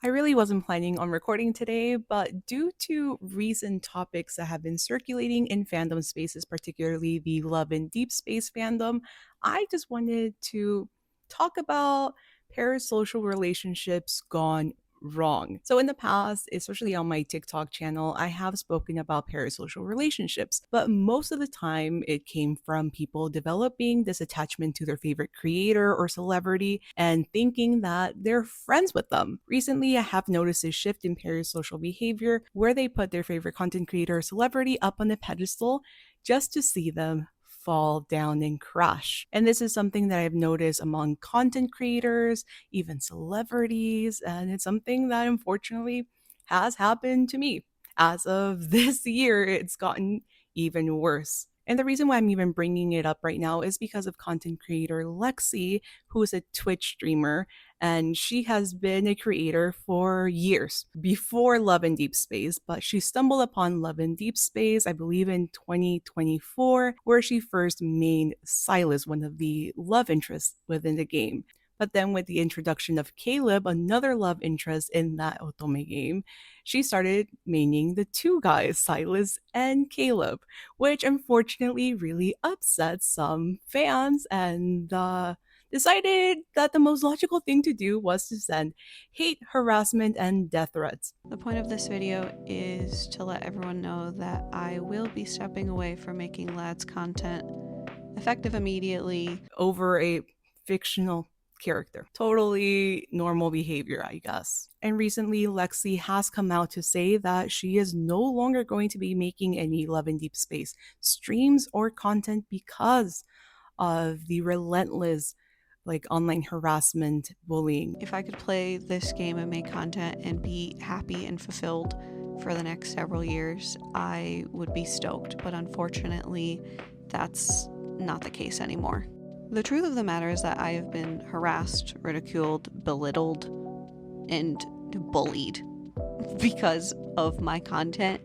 I really wasn't planning on recording today, but due to recent topics that have been circulating in fandom spaces, particularly the Love and Deep Space fandom, I just wanted to talk about parasocial relationships gone wrong. So, in the past, especially on my TikTok channel, I have spoken about parasocial relationships, but most of the time it came from people developing this attachment to their favorite creator or celebrity and thinking that they're friends with them. Recently, I have noticed a shift in parasocial behavior where they put their favorite content creator or celebrity up on a pedestal just to see them fall down and crash. And this is something that I've noticed among content creators, even celebrities, and it's something that unfortunately has happened to me. As of this year, it's gotten even worse. And the reason why I'm even bringing it up right now is because of content creator Lexy, who is a Twitch streamer, and she has been a creator for years before Love and Deep Space. But she stumbled upon Love and Deep Space, I believe, in 2024, where she first made Silas one of the love interests within the game. But then, with the introduction of Caleb, another love interest in that Otome game, she started maining the two guys, Silas and Caleb, which unfortunately really upset some fans and decided that the most logical thing to do was to send hate, harassment, and death threats. The point of this video is to let everyone know that I will be stepping away from making lads content effective immediately Over a fictional character. Totally normal behavior, I guess. And recently, Lexi has come out to say that she is no longer going to be making any Love in Deep Space streams or content because of the relentless online harassment, bullying. If I could play this game and make content and be happy and fulfilled for the next several years, I would be stoked. But unfortunately, that's not the case anymore. The truth of the matter is that I have been harassed, ridiculed, belittled, and bullied because of my content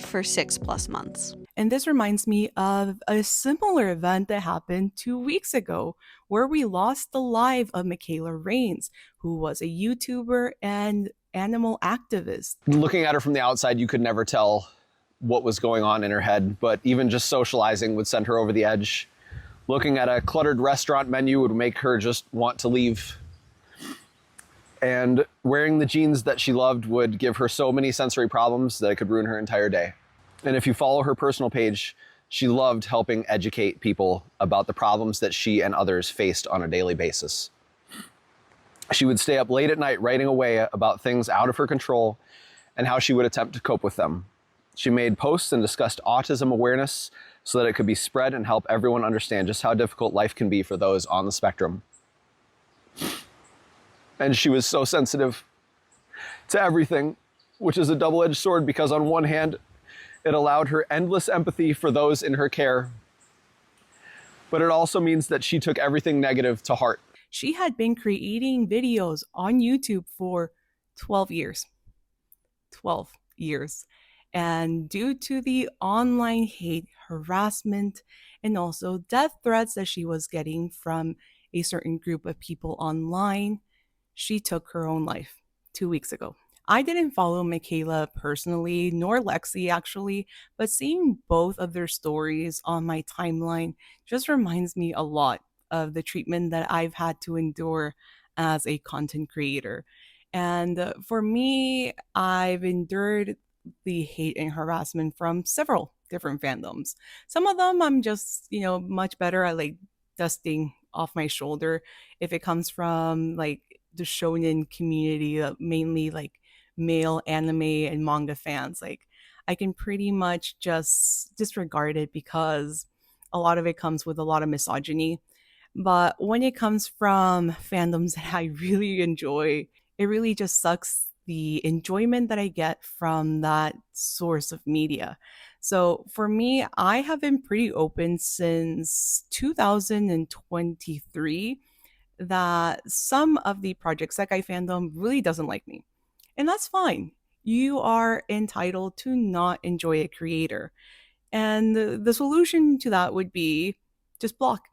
for 6+ months. And this reminds me of a similar event that happened 2 weeks ago, where we lost the life of Mikayla Reigns, who was a YouTuber and animal activist. Looking at her from the outside, you could never tell what was going on in her head, but even just socializing would send her over the edge. Looking at a cluttered restaurant menu would make her just want to leave. And wearing the jeans that she loved would give her so many sensory problems that it could ruin her entire day. And if you follow her personal page, she loved helping educate people about the problems that she and others faced on a daily basis. She would stay up late at night writing away about things out of her control and how she would attempt to cope with them. She made posts and discussed autism awareness so that it could be spread and help everyone understand just how difficult life can be for those on the spectrum. And she was so sensitive to everything, which is a double-edged sword because on one hand, it allowed her endless empathy for those in her care, but it also means that she took everything negative to heart. She had been creating videos on YouTube for 12 years. 12 years. And due to the online hate, harassment, and also death threats that she was getting from a certain group of people online, she took her own life 2 weeks ago. I didn't follow Mikayla personally, nor Lexi actually, but seeing both of their stories on my timeline just reminds me a lot of the treatment that I've had to endure as a content creator. And for me, I've endured the hate and harassment from several different fandoms. Some of them I'm just, much better at dusting off my shoulder if it comes from the shonen community, mainly male anime and manga fans. I can pretty much just disregard it because a lot of it comes with a lot of misogyny. But when it comes from fandoms that I really enjoy, it really just sucks the enjoyment that I get from that source of media. So for me, I have been pretty open since 2023 that some of the Project Sekai fandom really doesn't like me. And that's fine. You are entitled to not enjoy a creator. And the solution to that would be just block.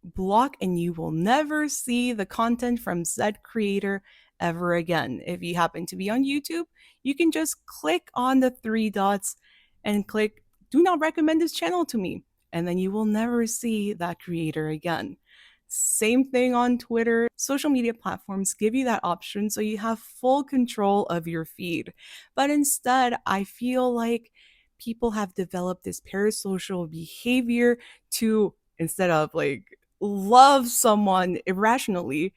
block, and you will never see the content from said creator ever again. If you happen to be on YouTube, you can just click on the three dots and click do not recommend this channel to me, and then you will never see that creator again. Same thing on Twitter. Social media platforms give you that option so you have full control of your feed. But instead, I feel like people have developed this parasocial behavior to, instead of like love someone irrationally,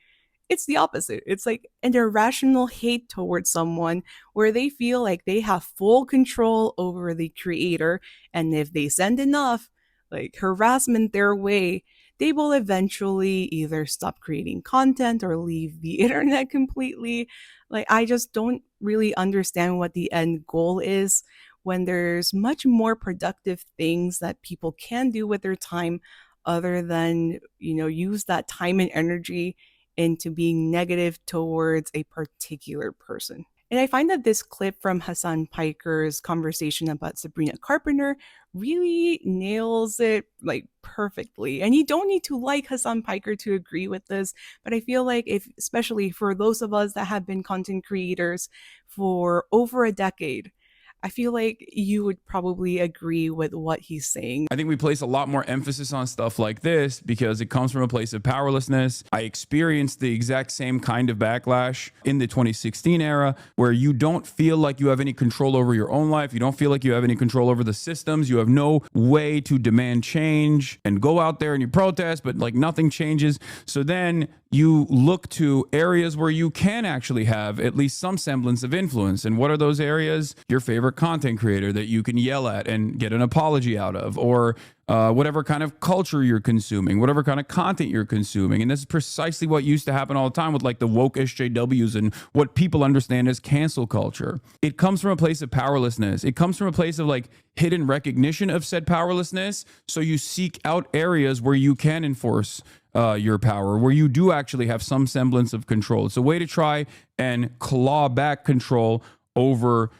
it's the opposite. It's like an irrational hate towards someone where they feel like they have full control over the creator. And if they send enough like harassment their way, they will eventually either stop creating content or leave the internet completely. Like, I just don't really understand what the end goal is when there's much more productive things that people can do with their time other than, use that time and energy into being negative towards a particular person. And I find that this clip from Hassan Piker's conversation about Sabrina Carpenter really nails it like perfectly. And you don't need to like Hassan Piker to agree with this, but I feel like if, especially for those of us that have been content creators for over a decade, I feel like you would probably agree with what he's saying. I think we place a lot more emphasis on stuff like this because it comes from a place of powerlessness. I experienced the exact same kind of backlash in the 2016 era where you don't feel like you have any control over your own life. You don't feel like you have any control over the systems. You have no way to demand change and go out there and you protest, but like nothing changes. So then you look to areas where you can actually have at least some semblance of influence. And what are those areas? Your favorite content creator that you can yell at and get an apology out of, or whatever kind of culture you're consuming, whatever kind of content you're consuming. And this is precisely what used to happen all the time with like the woke SJWs and what people understand as cancel culture. It comes from a place of powerlessness. It comes from a place of like hidden recognition of said powerlessness. So you seek out areas where you can enforce your power, where you do actually have some semblance of control. It's a way to try and claw back control over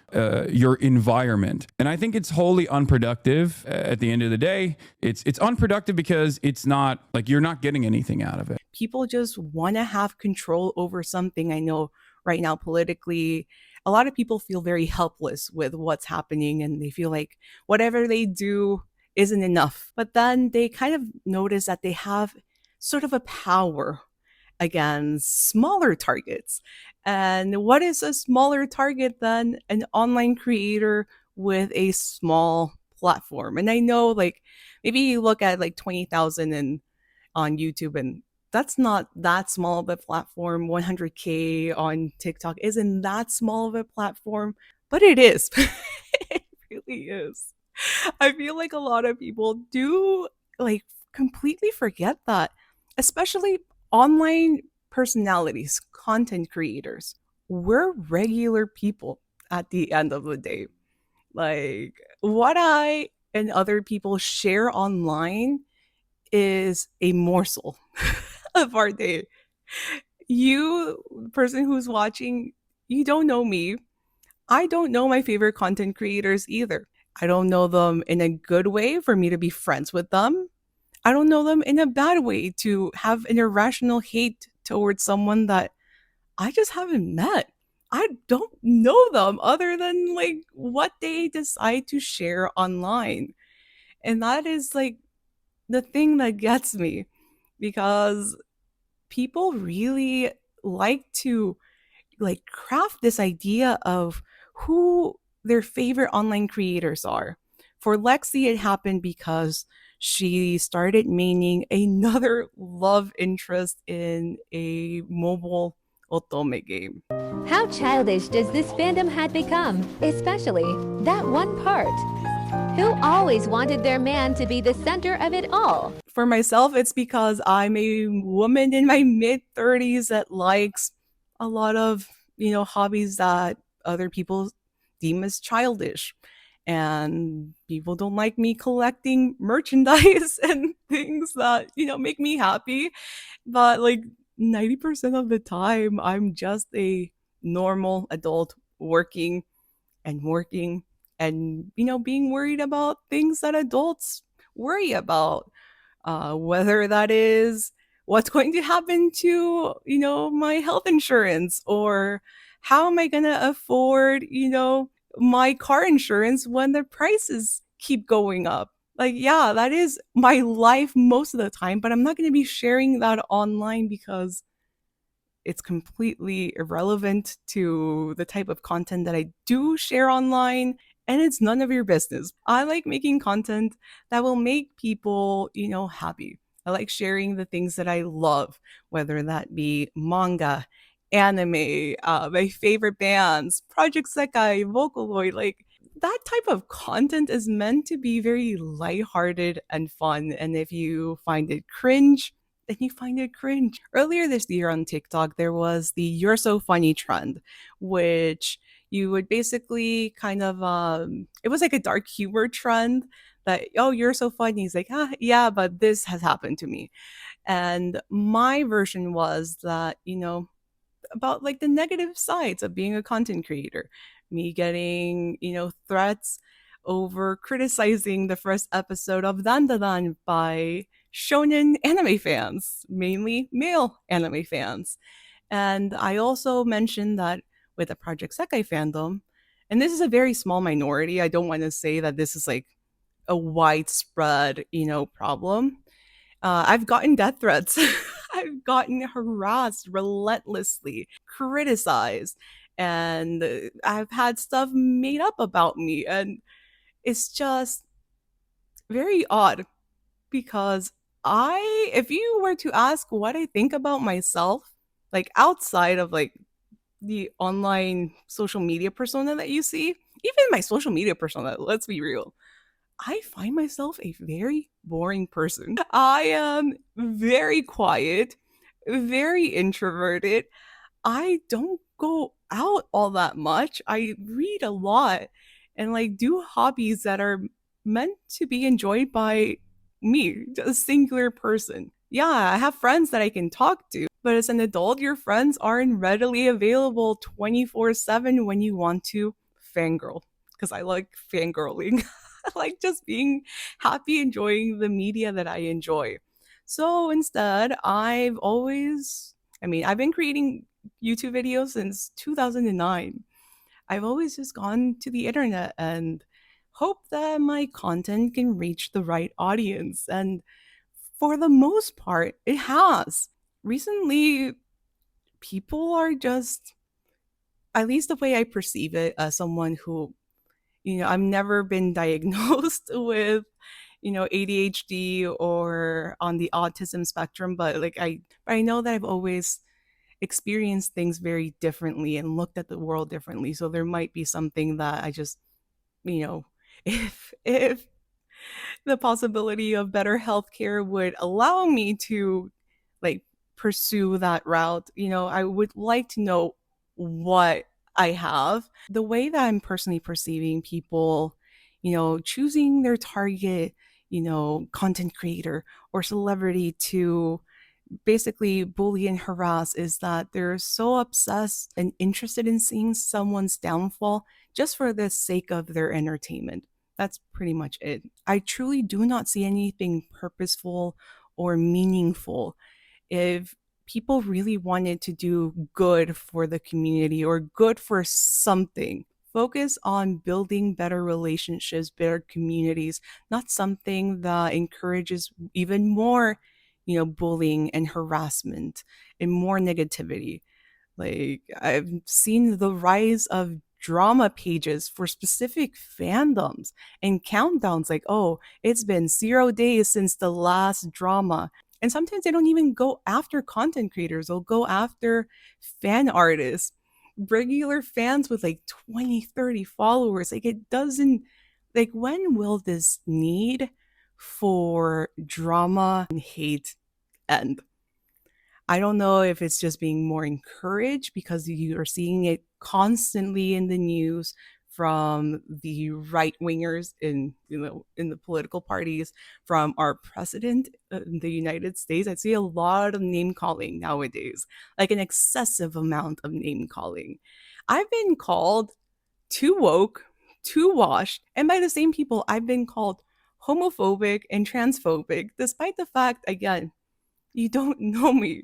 your environment. And I think it's wholly unproductive at the end of the day. It's unproductive because it's not like you're not getting anything out of it. People just want to have control over something. I know right now politically, a lot of people feel very helpless with what's happening and they feel like whatever they do isn't enough. But then they kind of notice that they have sort of a power against smaller targets. And what is a smaller target than an online creator with a small platform? And I know like maybe you look at like 20,000 and on YouTube and that's not that small of a platform. 100K on TikTok isn't that small of a platform, but it is. It really is. I feel like a lot of people do like completely forget that, especially online personalities, content creators. We're regular people at the end of the day. Like what I and other people share online is a morsel of our day. You, person who's watching, you don't know me. I don't know my favorite content creators either. I don't know them in a good way for me to be friends with them. I don't know them in a bad way to have an irrational hate towards someone that I just haven't met. I don't know them other than like what they decide to share online. And that is like the thing that gets me because people really like to like craft this idea of who their favorite online creators are. For Lexy, it happened because she started maining another love interest in a mobile otome game. How childish does this fandom had become, especially that one part? Who always wanted their man to be the center of it all? For myself, it's because I'm a woman in my mid-30s that likes a lot of, hobbies that other people deem as childish. And people don't like me collecting merchandise and things that, make me happy. But like 90% of the time, I'm just a normal adult working and working and, being worried about things that adults worry about. whether that is what's going to happen to, my health insurance, or how am I going to afford, my car insurance when the prices keep going up. Like, yeah, that is my life most of the time, but I'm not going to be sharing that online because it's completely irrelevant to the type of content that I do share online, and it's none of your business. I like making content that will make people, happy. I like sharing the things that I love, whether that be manga, anime, my favorite bands, Project Sekai, Vocaloid. Like, that type of content is meant to be very lighthearted and fun. And if you find it cringe, then you find it cringe. Earlier this year on TikTok, there was the "You're So Funny" trend, which you would basically kind of it was like a dark humor trend that, oh, you're so funny. He's like, ah, yeah, but this has happened to me. And my version was that, about like the negative sides of being a content creator. Me getting, threats over criticizing the first episode of Dandadan by shonen anime fans, mainly male anime fans. And I also mentioned that with the Project Sekai fandom, and this is a very small minority. I don't want to say that this is like a widespread, problem. I've gotten death threats. I've gotten harassed relentlessly, criticized, and I've had stuff made up about me. And it's just very odd because if you were to ask what I think about myself, like outside of like the online social media persona that you see, even my social media persona, let's be real, I find myself a very boring person. I am very quiet, very introverted. I don't go out all that much. I read a lot and like do hobbies that are meant to be enjoyed by me, a singular person. Yeah, I have friends that I can talk to, but as an adult, your friends aren't readily available 24/7 when you want to fangirl. Because I like fangirling. I like just being happy, enjoying the media that I enjoy. So instead, I've been creating YouTube videos since 2009. I've always just gone to the internet and hope that my content can reach the right audience. And for the most part, it has. Recently, people are just, at least the way I perceive it, as someone who, I've never been diagnosed with, ADHD or on the autism spectrum, but like I know that I've always experienced things very differently and looked at the world differently. So there might be something that I just, you know, if the possibility of better healthcare would allow me to like pursue that route, I would like to know what I have. The way that I'm personally perceiving people, choosing their target, content creator or celebrity to basically bully and harass is that they're so obsessed and interested in seeing someone's downfall just for the sake of their entertainment. That's pretty much it. I truly do not see anything purposeful or meaningful. If people really wanted to do good for the community or good for something, focus on building better relationships, better communities, not something that encourages even more, bullying and harassment and more negativity. Like, I've seen the rise of drama pages for specific fandoms and countdowns like, oh, it's been 0 days since the last drama. And sometimes they don't even go after content creators, they'll go after fan artists, regular fans with like 20, 30 followers. Like, it doesn't, like, when will this need for drama and hate end? I don't know if it's just being more encouraged because you are seeing it constantly in the news from the right wingers in the political parties, from our president in the United States. I see a lot of name calling nowadays, like an excessive amount of name calling. I've been called too woke, too washed, and by the same people I've been called homophobic and transphobic, despite the fact, again, you don't know me.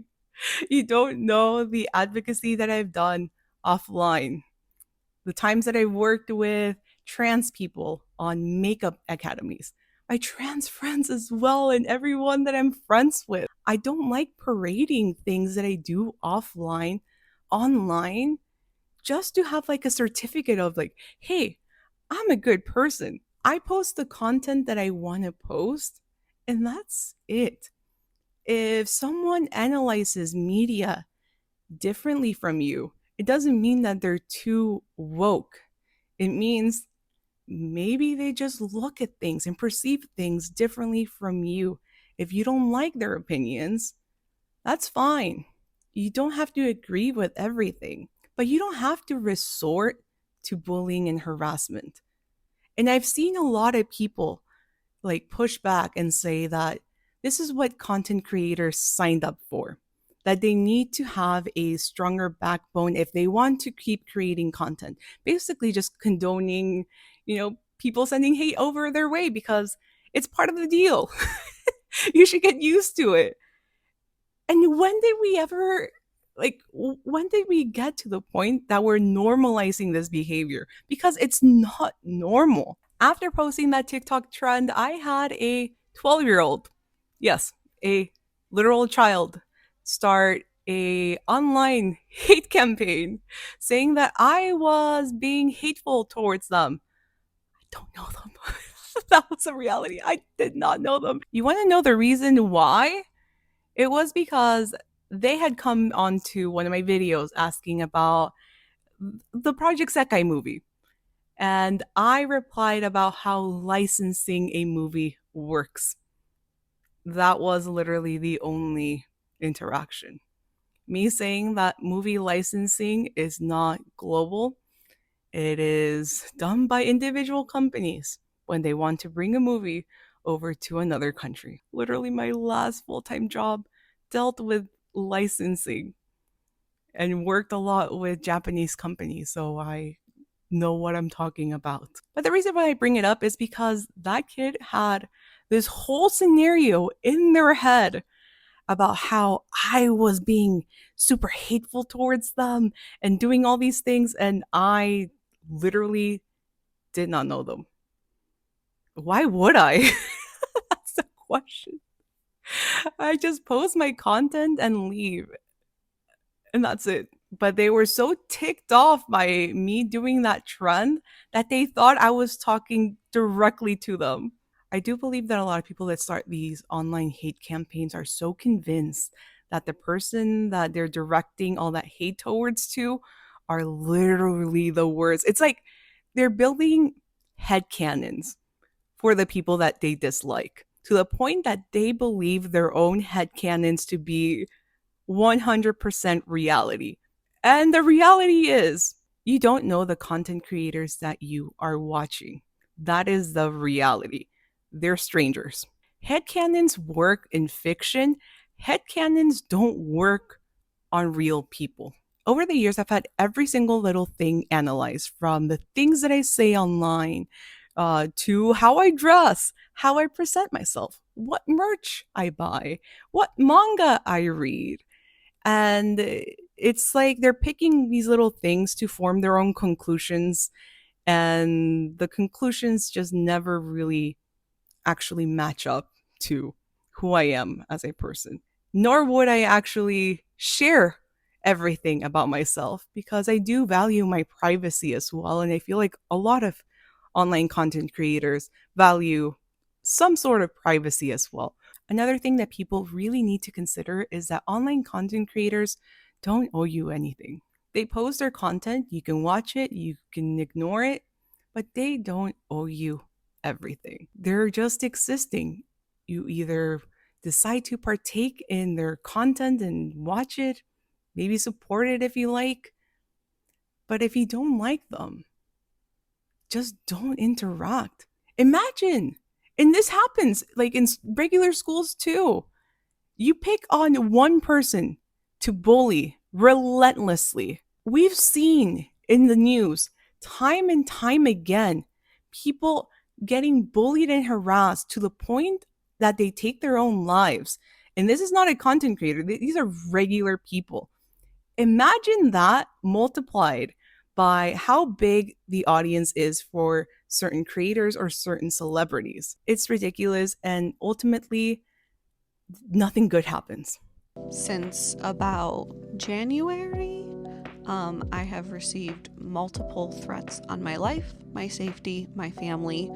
You don't know the advocacy that I've done offline, the times that I worked with trans people on makeup academies, my trans friends as well, and everyone that I'm friends with. I don't like parading things that I do offline, online, just to have like a certificate of like, hey, I'm a good person. I post the content that I want to post, and that's it. If someone analyzes media differently from you, it doesn't mean that they're too woke. It means maybe they just look at things and perceive things differently from you. If you don't like their opinions, that's fine. You don't have to agree with everything, but you don't have to resort to bullying and harassment. And I've seen a lot of people like push back and say that this is what content creators signed up for, that they need to have a stronger backbone if they want to keep creating content. Basically, just condoning, people sending hate over their way because it's part of the deal. You should get used to it. And when did we get to the point that we're normalizing this behavior? Because it's not normal. After posting that TikTok trend, I had a 12-year-old, yes, a literal child, start a online hate campaign saying that I was being hateful towards them. I don't know them. That was a reality. I did not know them. You want to know the reason why? It was because they had come onto one of my videos asking about the Project Sekai movie. And I replied about how licensing a movie works. That was literally the only interaction. Me saying that movie licensing is not global, it is done by individual companies when they want to bring a movie over to another country. Literally, my last full time job dealt with licensing and worked a lot with Japanese companies, so I know what I'm talking about. But the reason why I bring it up is because that kid had this whole scenario in their head about how I was being super hateful towards them and doing all these things, and I literally did not know them. Why would I? That's the question. I just post my content and leave, and that's it. But they were so ticked off by me doing that trend that they thought I was talking directly to them. I do believe that a lot of people that start these online hate campaigns are so convinced that the person that they're directing all that hate towards to are literally the worst. It's like they're building headcanons for the people that they dislike to the point that they believe their own headcanons to be 100% reality. And the reality is, you don't know the content creators that you are watching. That is the reality. They're strangers. Headcanons work in fiction. Headcanons don't work on real people. Over the years, I've had every single little thing analyzed, from the things that I say online to how I dress, how I present myself, what merch I buy, what manga I read. And it's like they're picking these little things to form their own conclusions, and the conclusions just never really actually match up to who I am as a person. Nor would I actually share everything about myself, because I do value my privacy as well. And I feel like a lot of online content creators value some sort of privacy as well. Another thing that people really need to consider is that online content creators don't owe you anything. They post their content, you can watch it, you can ignore it, but they don't owe you everything. They're just existing. You either decide to partake in their content and watch it, maybe support it if you like, but if you don't like them, just don't interact. Imagine, and this happens like in regular schools too. You pick on one person to bully relentlessly. We've seen in the news time and time again people getting bullied and harassed to the point that they take their own lives. And this is not a content creator, these are regular people. Imagine that multiplied by how big the audience is for certain creators or certain celebrities. It's ridiculous, and ultimately, nothing good happens. Since about January, I have received multiple threats on my life, my safety, my family,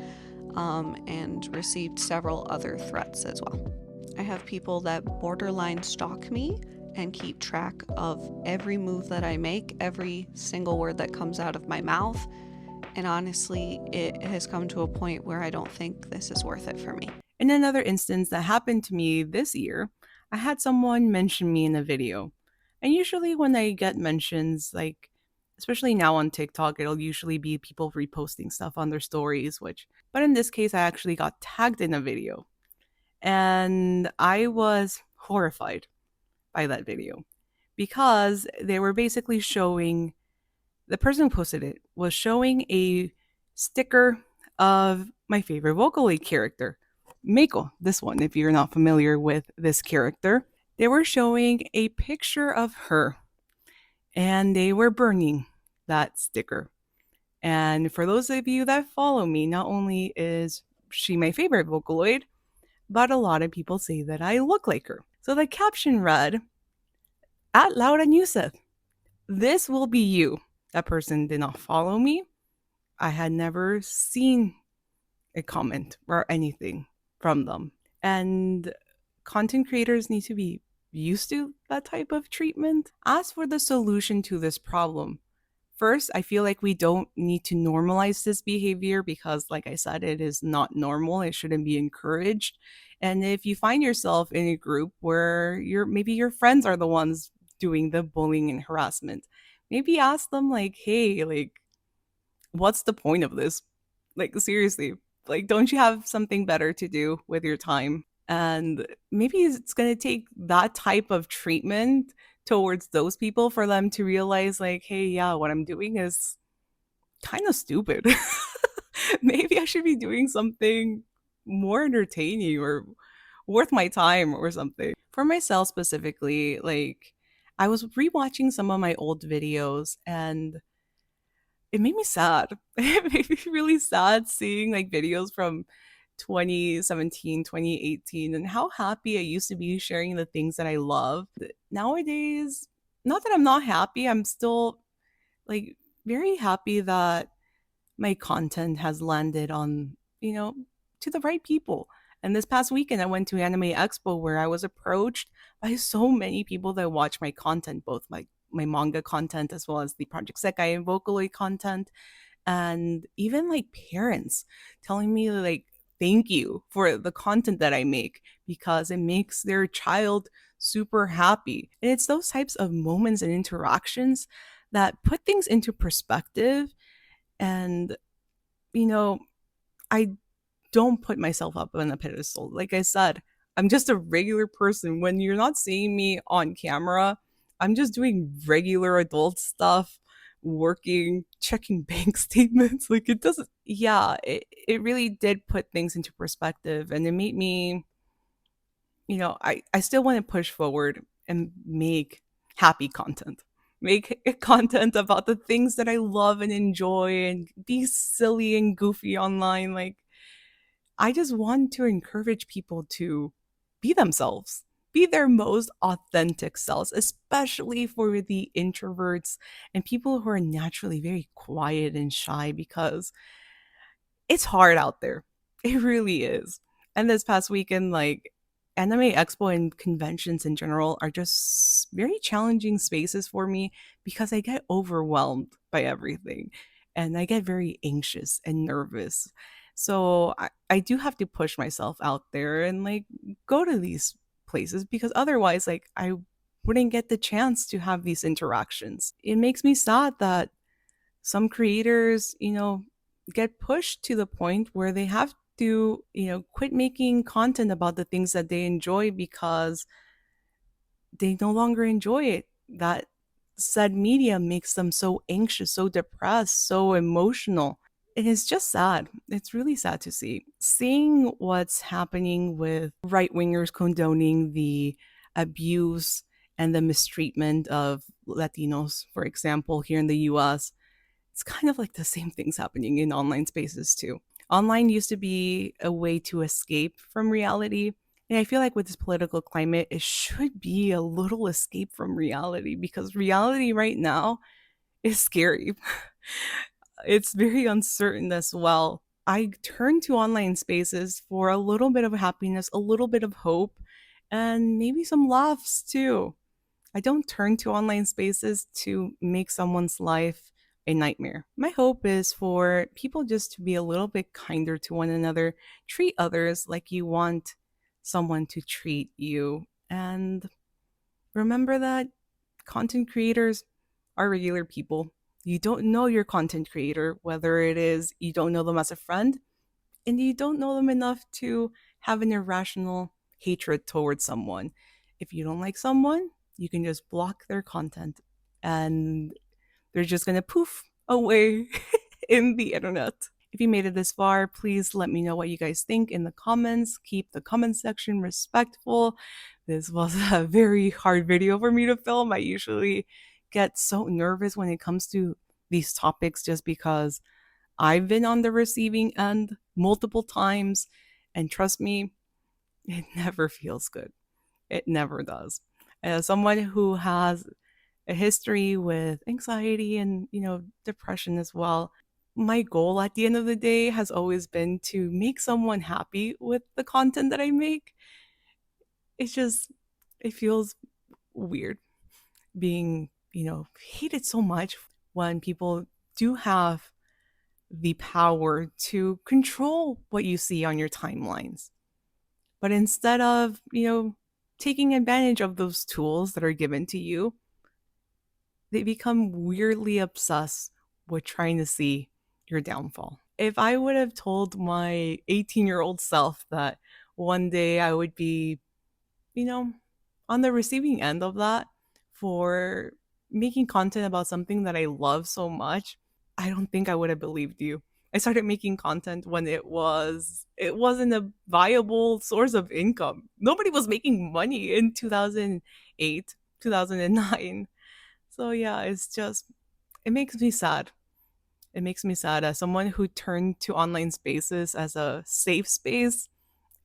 and received several other threats as well. I have people that borderline stalk me and keep track of every move that I make, every single word that comes out of my mouth. And honestly, it has come to a point where I don't think this is worth it for me. In another instance that happened to me this year, I had someone mention me in a video. And usually when I get mentions, like especially now on TikTok, it'll usually be people reposting stuff on their stories, but in this case I actually got tagged in a video. And I was horrified by that video because they were basically showing, the person who posted it was showing a sticker of my favorite Vocaloid character, Mako. This one, if you're not familiar with this character, they were showing a picture of her and they were burning that sticker. And for those of you that follow me, not only is she my favorite Vocaloid, but a lot of people say that I look like her. So the caption read, "At Laura Neuzeth, this will be you." That person did not follow me. I had never seen a comment or anything from them. And content creators need to be used to that type of treatment. As for the solution to this problem, first, I feel like we don't need to normalize this behavior because, like I said, it is not normal. It shouldn't be encouraged. And if you find yourself in a group where maybe your friends are the ones doing the bullying and harassment, maybe ask them like, "Hey, like, what's the point of this? Like, seriously, like, don't you have something better to do with your time?" And maybe it's going to take that type of treatment towards those people for them to realize, like, hey, yeah, what I'm doing is kind of stupid. Maybe I should be doing something more entertaining or worth my time or something. For myself specifically, like, I was rewatching some of my old videos and it made me sad. It made me really sad seeing like videos from 2017, 2018, and how happy I used to be sharing the things that I love. Nowadays, not that I'm not happy, I'm still like very happy that my content has landed on, to the right people. And this past weekend, I went to Anime Expo where I was approached by so many people that watch my content, both my manga content as well as the Project Sekai and Vocaloid content, and even like parents telling me like thank you for the content that I make because it makes their child super happy. And it's those types of moments and interactions that put things into perspective. And I don't put myself up on a pedestal. Like I said, I'm just a regular person. When you're not seeing me on camera, I'm just doing regular adult stuff, working, checking bank statements. Like it doesn't, yeah, it really did put things into perspective and it made me, I still want to push forward and make happy content. Make content about the things that I love and enjoy and be silly and goofy online. Like, I just want to encourage people to be themselves, be their most authentic selves, especially for the introverts and people who are naturally very quiet and shy because it's hard out there. It really is. And this past weekend, like Anime Expo and conventions in general are just very challenging spaces for me because I get overwhelmed by everything and I get very anxious and nervous. So I do have to push myself out there and like go to these places because otherwise, like, I wouldn't get the chance to have these interactions. It makes me sad that some creators, get pushed to the point where they have to, quit making content about the things that they enjoy because they no longer enjoy it. That said media makes them so anxious, so depressed, so emotional. It is just sad. It's really sad to see. Seeing what's happening with right wingers condoning the abuse and the mistreatment of Latinos, for example, here in the US, it's kind of like the same things happening in online spaces too. Online used to be a way to escape from reality. And I feel like with this political climate, it should be a little escape from reality because reality right now is scary. It's very uncertain as well. I turn to online spaces for a little bit of happiness, a little bit of hope, and maybe some laughs too. I don't turn to online spaces to make someone's life a nightmare. My hope is for people just to be a little bit kinder to one another, treat others like you want someone to treat you, and remember that content creators are regular people. You don't know your content creator, whether it is you don't know them as a friend and you don't know them enough to have an irrational hatred towards someone. If you don't like someone, you can just block their content and they're just gonna poof away in the internet. If you made it this far, please let me know what you guys think in the comments. Keep the comment section respectful. This was a very hard video for me to film. I usually get so nervous when it comes to these topics just because I've been on the receiving end multiple times. And trust me, it never feels good. It never does. As someone who has a history with anxiety and, depression as well, my goal at the end of the day has always been to make someone happy with the content that I make. It's just, it feels weird being, hated so much when people do have the power to control what you see on your timelines. But instead of, taking advantage of those tools that are given to you, they become weirdly obsessed with trying to see your downfall. If I would have told my 18-year-old self that one day I would be, you know, on the receiving end of that for making content about something that I love so much, I don't think I would have believed you. I started making content when it wasn't a viable source of income. Nobody was making money in 2008, 2009. So yeah, it makes me sad. It makes me sad as someone who turned to online spaces as a safe space.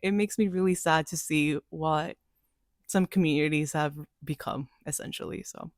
It makes me really sad to see what some communities have become essentially. So